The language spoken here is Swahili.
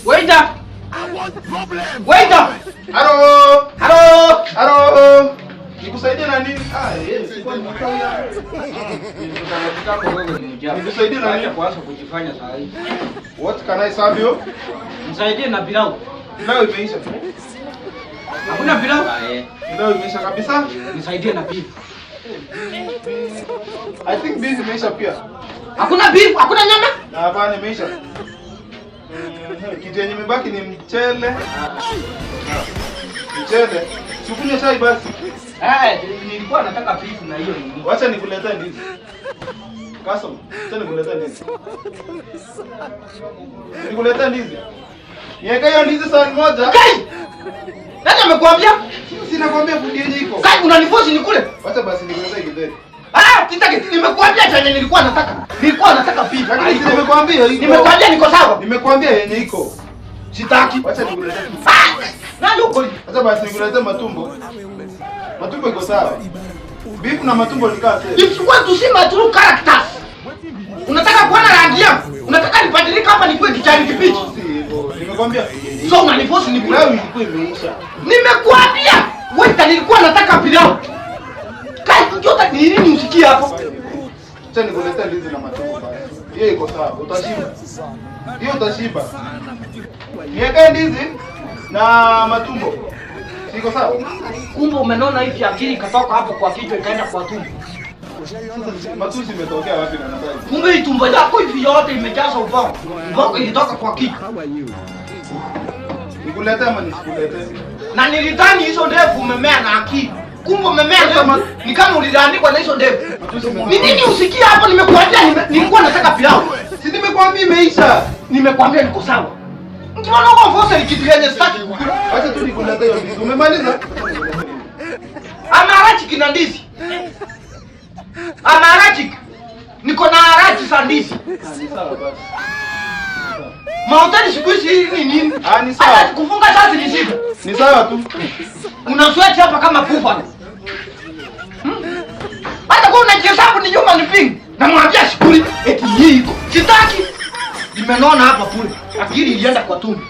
Waiter! Waiter! Halo. Nikusaidie na nini? Sikuwa nimekawia. Nikusaidie na nini? Kwanza kujifanya saa hii. What can I serve you? Nisaidie na pilau. Pilau imeisha. Hakuna pilau? Pilau imeisha kabisa. Nisaidie na beef. I think beef imeisha pia. Hakuna beef, hakuna nyama? Hapana, imeisha. Kitu yenye imebaki ni mchele. Mchele. Sikunywe chai basi. Nilikuwa nataka beef na hiyo nini. Wacha nikuletee ndizi. Kasoma, acha nikuletee ndizi. Nikuletee ndizi. Niweke hiyo ndizi sahani moja. Kai! Nani amekwambia? Sina kwambia fundi yenye iko. Kai, unaniforce nikule. Wacha basi nikuletee githeri. Nimekuambia chenye nilikuwa nataka. Nilikuwa nataka beef. Lakini nimekwambia iko. Nimekwambia niko sawa. Nimekwambia yenye iko. Sitaki. Wacha nikuletee. Nani uko? Wacha basi nikuletee matumbo. Matumbo iko sawa. Beef na matumbo ni sawa. If you want to see my true characters. Unataka kuona rangi yangu? Unataka nibadilike hapa nikuwe kijani kibichi? Nimekwambia. So unaniforce nikule. Pilau ilikuwa imeisha. Nimekwambia. Waiter, nilikuwa nataka pilau. Kai, unajua ni nini usikie hapo? Acha nikuletee ndizi na matumbo basi. Hiyo iko sawa. Utashiba. Hiyo utashiba. Niweke ndizi na matumbo. Siko sawa? Kumbe umenona hivi akili katoka hapo kwa kichwa ikaenda kwa tumbo. Sasa matusi imetokea wapi na nadhani? Kumbe hii tumbo yako hivi yote imejaza ubongo. Ubongo ilitoka kwa kichwa. Nikuletee ama nisikuletee? Na nilidhani hizo ndevu umemea na akili. Kumbe umemea ndevu ni kama uliandikwa na hizo ndevu. Ni nini usikie hapo? Nimekuambia nilikuwa nataka pilau. Si nimekwambia imeisha. Nimekuambia niko sawa. Ukiona uko force ni kitu yenye sitaki kukula. Acha tu nikuletee hiyo ndizi. Umemaliza? Amarachi kina ndizi. Amarachi. Niko na arachi za ndizi. Ni sawa basi. Mahoteli siku hizi ni nini? Ni sawa. Hata kufunga sasa ni shida. Ni sawa tu. Una sweat hapa kama buffalo. Hata kwa unajihesabu ni nyuma ni ping. Namwambia shukuri eti hii iko. Sitaki. Nimenona hapa kule. Akili ilienda kwa tumbo.